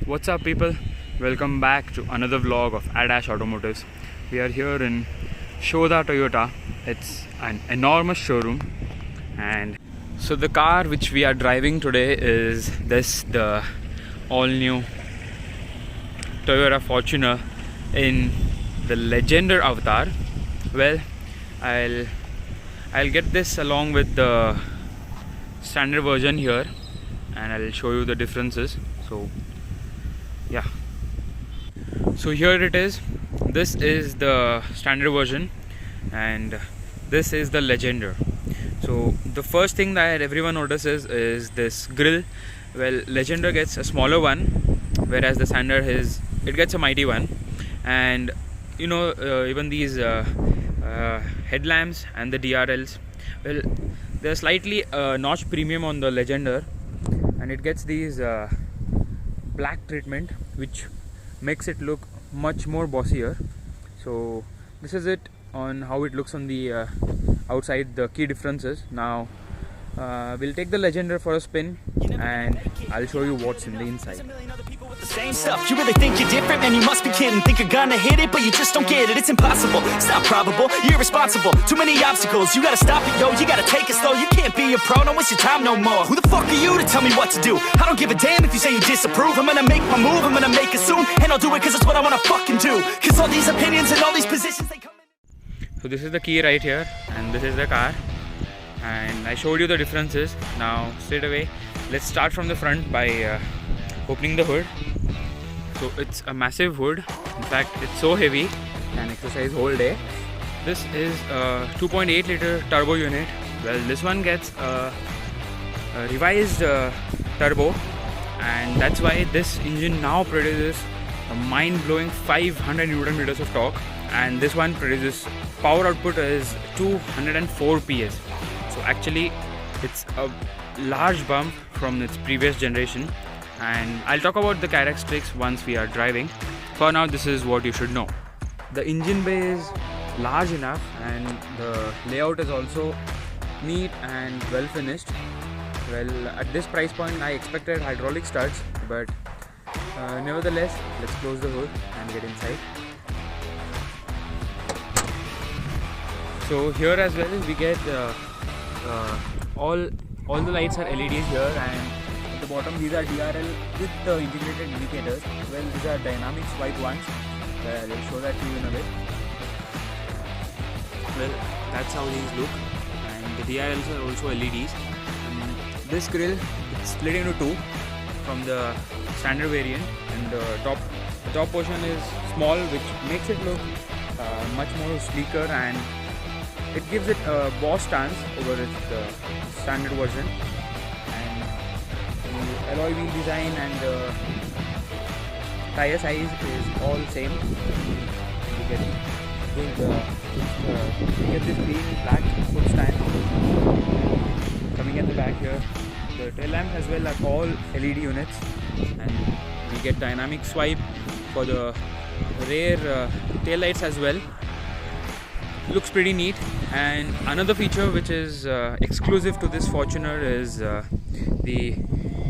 What's up, people? Welcome back to another vlog of Adash Automotives. We are here in Shoda Toyota. It's an enormous showroom, and so the car which we are driving today is the all-new Toyota Fortuner in the Legender avatar. Well, I'll get this along with the standard version here, and I'll show you the differences. So yeah, so here it is. This is the standard version and this is the Legender. So the first thing that everyone notices is this grille. Well, Legender gets a smaller one, whereas the standard it gets a mighty one. And you know, even these headlamps and the DRLs, well, they're slightly notch premium on the Legender, and it gets these black treatment which makes it look much more bossier. So this is it on how it looks on the outside, the key differences. Now we'll take the Legender for a spin and I'll show you what's in the inside. The same stuff, you really think you're different? Man, you must be kidding. Think you're gonna hit it, but you just don't get it. It's impossible, it's not probable, you're irresponsible. Too many obstacles, you gotta stop it, yo. You gotta take it slow, you can't be a pro, don't waste your time no more. Who the fuck are you to tell me what to do? I don't give a damn if you say you disapprove. I'm gonna make my move, I'm gonna make it soon, and I'll do it cause it's what I wanna fucking do. Cause all these opinions and all these positions, they come in. So this is the key right here, and this is the car, and I showed you the differences. Now straight away, let's start from the front by opening the hood. So it's a massive hood. In fact, it's so heavy, can exercise whole day. This is a 2.8 liter turbo unit. Well, this one gets a revised turbo, and that's why this engine now produces a mind-blowing 500 Newton meters of torque, and this one produces power output is 204 PS. So actually it's a large bump from its previous generation, and I'll talk about the characteristics once we are driving. For now, this is what you should know. The engine bay is large enough, and the layout is also neat and well finished. Well, at this price point I expected hydraulic studs, but nevertheless, let's close the hood and get inside. So here as well we get all the lights are LEDs here, and at the bottom these are DRL with the integrated indicators. Well, these are dynamic swipe ones. I'll show that to you in a bit. Well, that's how these look, and the DRLs are also LEDs. And this grille is split into two from the standard variant, and the top portion is small, which makes it look much more sleeker, and it gives it a boss stance over its standard version. And the alloy wheel design and the tire size is all same. You get this green black foot stand coming at the back here. The tail lamps as well are all LED units, and we get dynamic swipe for the rear tail lights as well. Looks pretty neat. And another feature which is exclusive to this Fortuner is the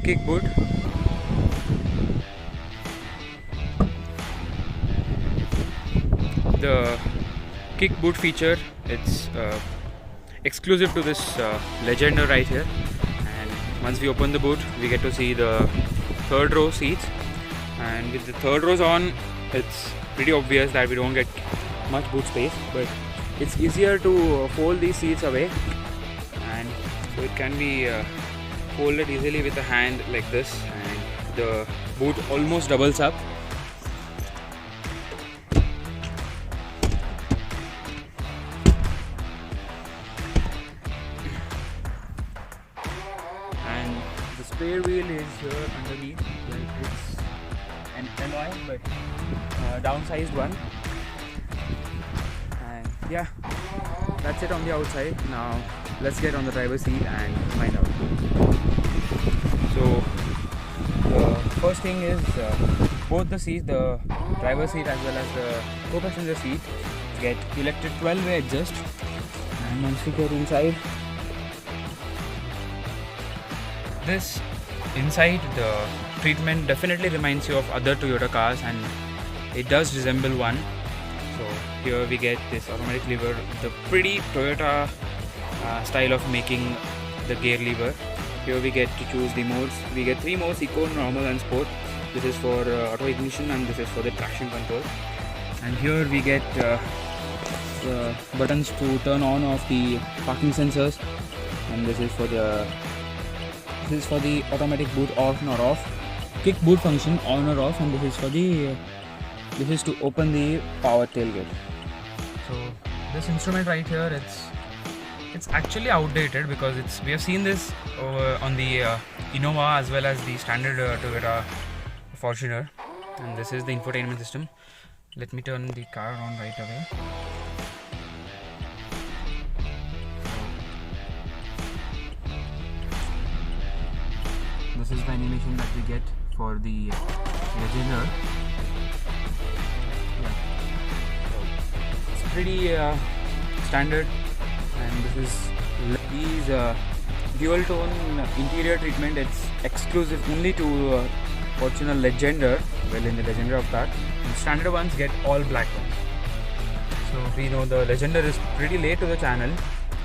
kick boot. The kick boot feature, it's exclusive to this Legender right here. And once we open the boot, we get to see the third row seats, and with the third rows on, it's pretty obvious that we don't get much boot space, but it's easier to fold these seats away, and so it can be folded easily with a hand like this, and the boot almost doubles up. And the spare wheel is here underneath. Well, it's an alloy, but downsized one. Yeah, that's it on the outside. Now let's get on the driver's seat and find out. So the first thing is both the seats, the driver's seat as well as the co-passenger seat, get electric 12-way exhaust. And once we get inside, this inside, the treatment definitely reminds you of other Toyota cars, and it does resemble one. So here we get this automatic lever, the pretty Toyota style of making the gear lever. Here we get to choose the modes. We get 3 modes: Eco, Normal and Sport. This is for auto ignition, and this is for the traction control. And here we get the buttons to turn on off the parking sensors, and this is for the automatic boot on or off, kick boot function on or off, and this is to open the power tailgate. So this instrument right here, it's actually outdated because we have seen this on the Innova as well as the standard Toyota Fortuner. And this is the infotainment system. Let me turn the car on right away. This is the animation that we get for the Legender. Yeah. It's pretty standard, and this is these dual tone interior treatment. It's exclusive only to Fortuner Legender. Well, in the Legender of that, the standard ones get all black ones. So we know the Legender is pretty late to the channel.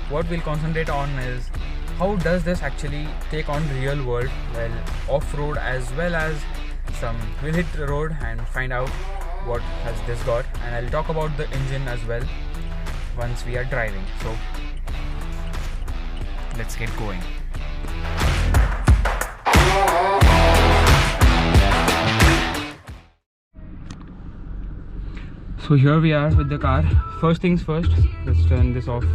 What we'll concentrate on is how does this actually take on real world, well, off-road as well as some. We'll hit the road and find out what has this got, and I'll talk about the engine as well once we are driving. So let's get going. So here we are with the car. First things first, let's turn this off,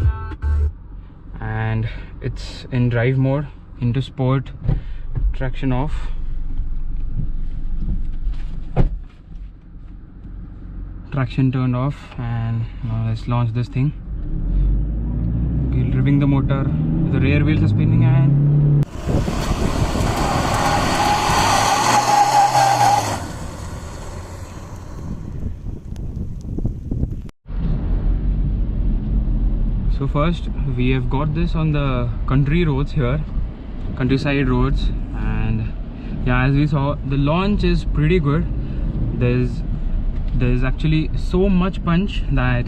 and it's in drive mode, into sport, traction off. Traction turned off, and now let's launch this thing. We're revving the motor, the rear wheels are spinning, and so first we have got this on the country roads here, countryside roads, and yeah, as we saw, the launch is pretty good. There's actually so much punch that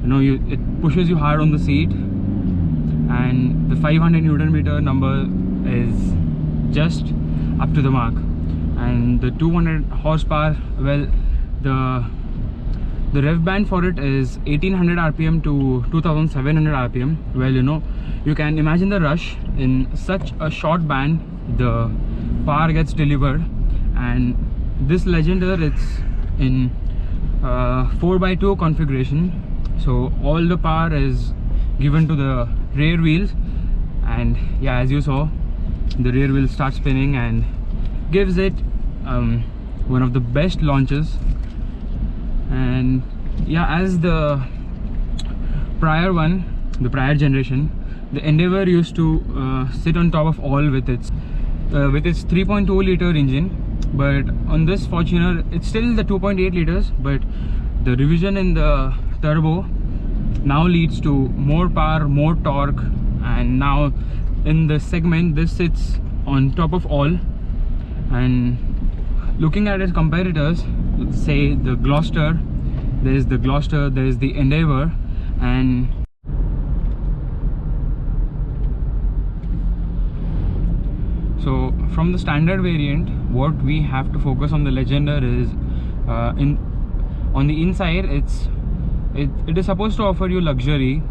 it pushes you hard on the seat, and the 500 Newton meter number is just up to the mark, and the 200 horsepower, well, the rev band for it is 1800 rpm to 2700 rpm. Well, you can imagine the rush in such a short band. The power gets delivered, and this Legender, it's in 4x2 configuration, so all the power is given to the rear wheels, and yeah, as you saw, the rear wheel starts spinning and gives it one of the best launches. And yeah, as the prior generation, the Endeavour used to sit on top of all with its 3.2 liter engine, but on this Fortuner it's still the 2.8 liters, but the revision in the turbo now leads to more power, more torque, and now in the segment this sits on top of all. And looking at its competitors, let's say the Gloucester, there's the Endeavour, and so from the standard variant, what we have to focus on the Legender is on the inside, it is supposed to offer you luxury,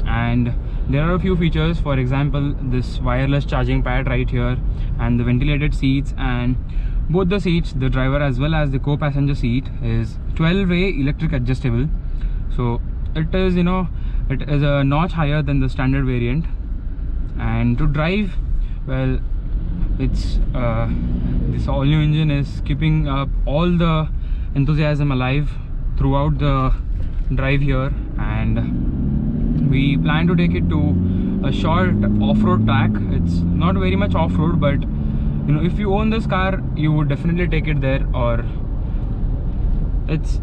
and there are a few features. For example, this wireless charging pad right here, and the ventilated seats, and both the seats, the driver as well as the co-passenger seat, is 12-way electric adjustable. So it is it is a notch higher than the standard variant. And to drive, well, it's this all-new engine is keeping up all the enthusiasm alive throughout the drive here, and we plan to take it to a short off-road track. It's not very much off-road, but if you own this car, you would definitely take it there, or it's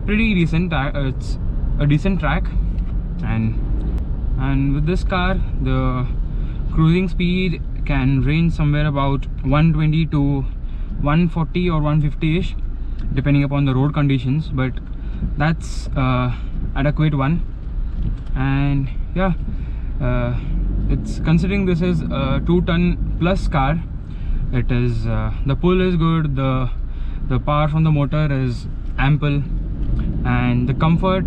pretty decent. It's a decent track, and with this car, the cruising speed can range somewhere about 120 to 140 or 150-ish, depending upon the road conditions, but that's adequate one. And yeah, it's considering this is a 2-ton plus car, it is the pull is good, the power from the motor is ample, and the comfort,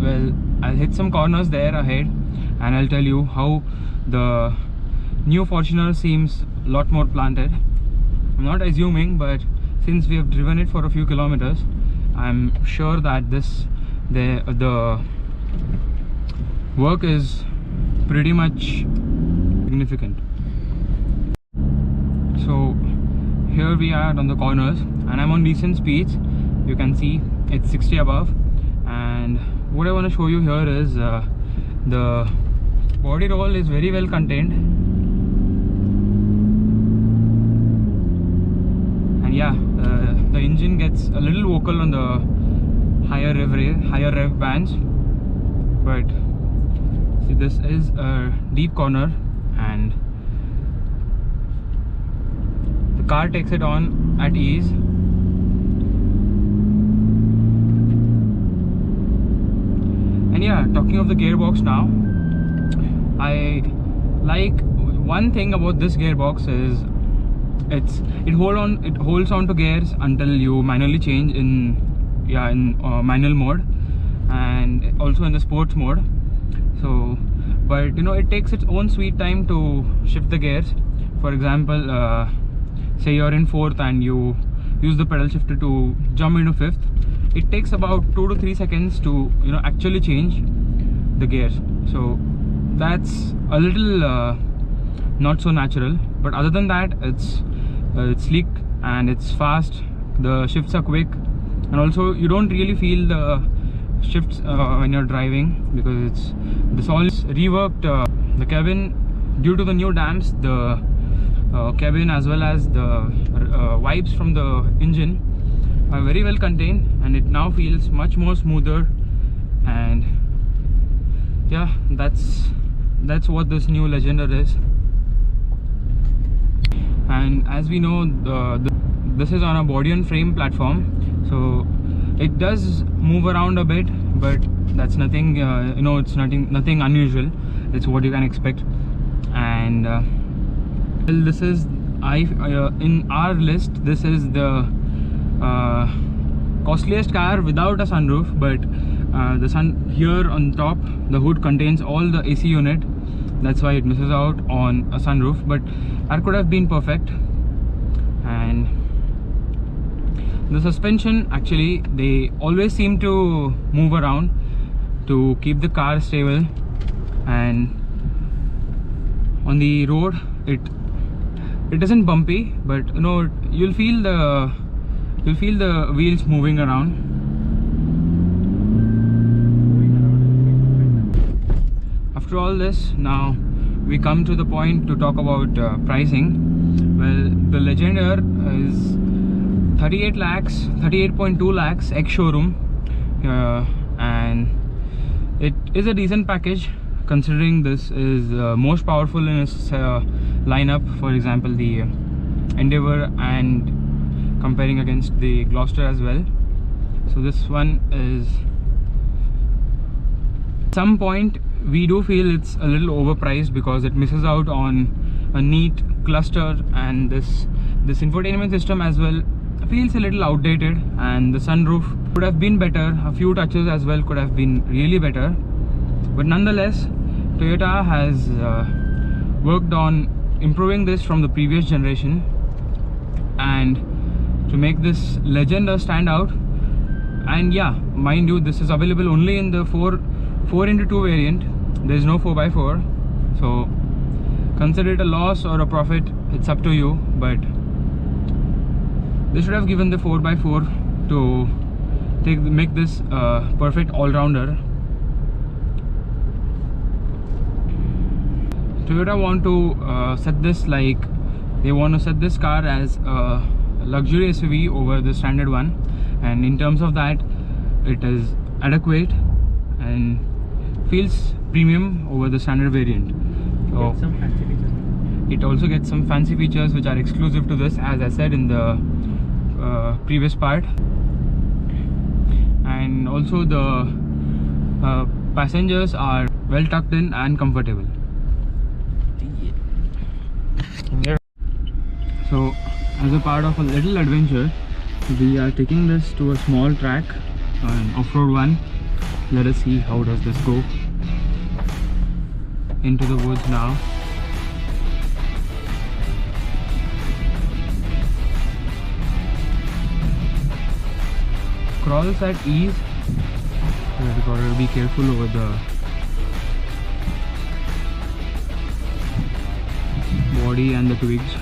well, I'll hit some corners there ahead and I'll tell you how the new Fortuner seems a lot more planted. I'm not assuming, but since we have driven it for a few kilometers, I'm sure that the work is pretty much significant. So here we are on the corners and I'm on decent speeds. You can see it's 60 above, and what I want to show you here is the body roll is very well contained, and yeah, the engine gets a little vocal on the higher rev bands, but see, this is a deep corner and the car takes it on at ease. And yeah, talking of the gearbox now, I like one thing about this gearbox is it holds on to gears until you manually change in manual mode and also in the sports mode. So, but you know, it takes its own sweet time to shift the gears. For example, say you're in 4th and you use the pedal shifter to jump into 5th. It takes about 2 to 3 seconds to actually change the gears. So that's a little not so natural, but other than that, it's sleek and it's fast. The shifts are quick, and also you don't really feel the shifts when you're driving, because this all is reworked. The cabin, due to the new dams, the cabin as well as the vibes from the engine are very well contained, and it now feels much more smoother. And yeah, that's what this new Legender is. And as we know, this is on a body and frame platform, so it does move around a bit, but that's nothing, it's nothing unusual. It's what you can expect. And well, this is in our list, this is the costliest car without a sunroof, but the sun here on top, the hood contains all the AC unit. That's why it misses out on a sunroof, but that could have been perfect. And the suspension, actually, they always seem to move around to keep the car stable, and on the road it isn't bumpy, but you'll feel the wheels moving around. After all this, now we come to the point to talk about pricing. Well, the Legender is 38.2 lakhs ex-showroom, and it is a decent package considering this is most powerful in its lineup. For example, the Endeavour, and comparing against the Gloucester as well. So this one is, at some point we do feel it's a little overpriced because it misses out on a neat cluster, and this infotainment system as well feels a little outdated, and the sunroof could have been better. A few touches as well could have been really better, but nonetheless, Toyota has worked on improving this from the previous generation, and to make this Legender stand out. And yeah, mind you, this is available only in the 4x2 variant. There is no 4x4, so consider it a loss or a profit, it's up to you. But they should have given the 4x4 to make this perfect all-rounder. Toyota want to set this like, they want to set this car as a luxury SUV over the standard one, and in terms of that, it is adequate and feels premium over the standard variant. So, It also gets some fancy features which are exclusive to this, as I said in the previous part. And also the passengers are well tucked in and comfortable. So as a part of a little adventure, we are taking this to a small track, an off-road one. Let us see how does this go. Into the woods now. Crawls at ease. You gotta be careful over the body and the twigs.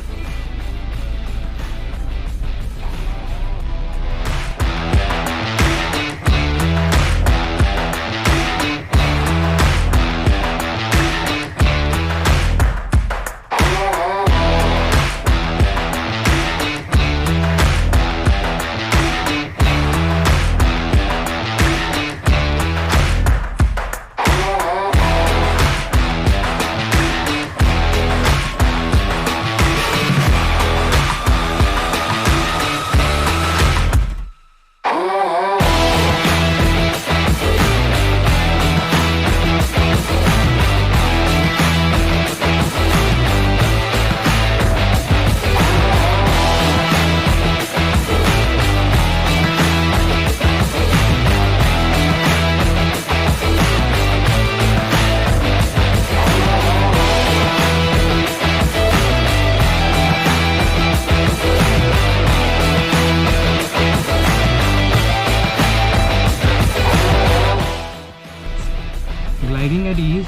Gliding at ease,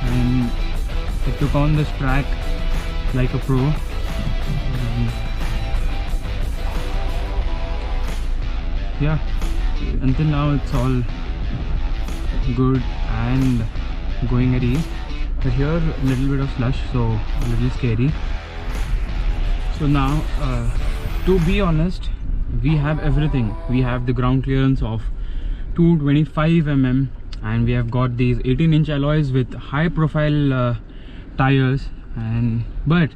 and it took on this track like a pro. Yeah, until now it's all good and going at ease, but here a little bit of slush, so a little scary. So now to be honest, we have everything. We have the ground clearance of 225 mm, and we have got these 18-inch alloys with high profile tires, but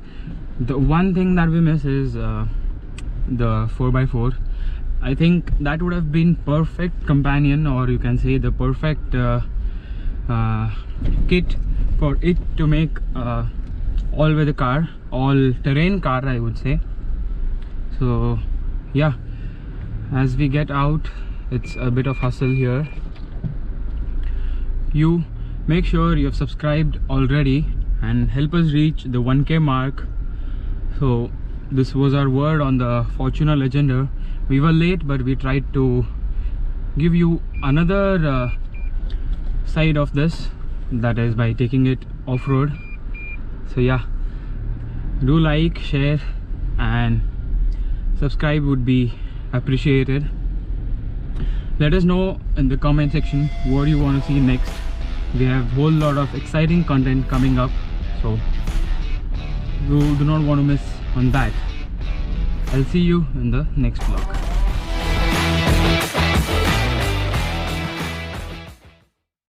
the one thing that we miss is the 4x4. I think that would have been perfect companion, or you can say the perfect kit for it to make all-weather car, all-terrain car, I would say. So yeah, as we get out, it's a bit of hustle here. You make sure you have subscribed already and help us reach the 1K mark. So this was our word on the Fortuner Legender. We were late, but we tried to give you another side of this, that is by taking it off-road. So yeah, do like, share and subscribe would be appreciated. Let us know in the comment section what you want to see next. We have a whole lot of exciting content coming up, so you do not want to miss on that. I'll see you in the next vlog.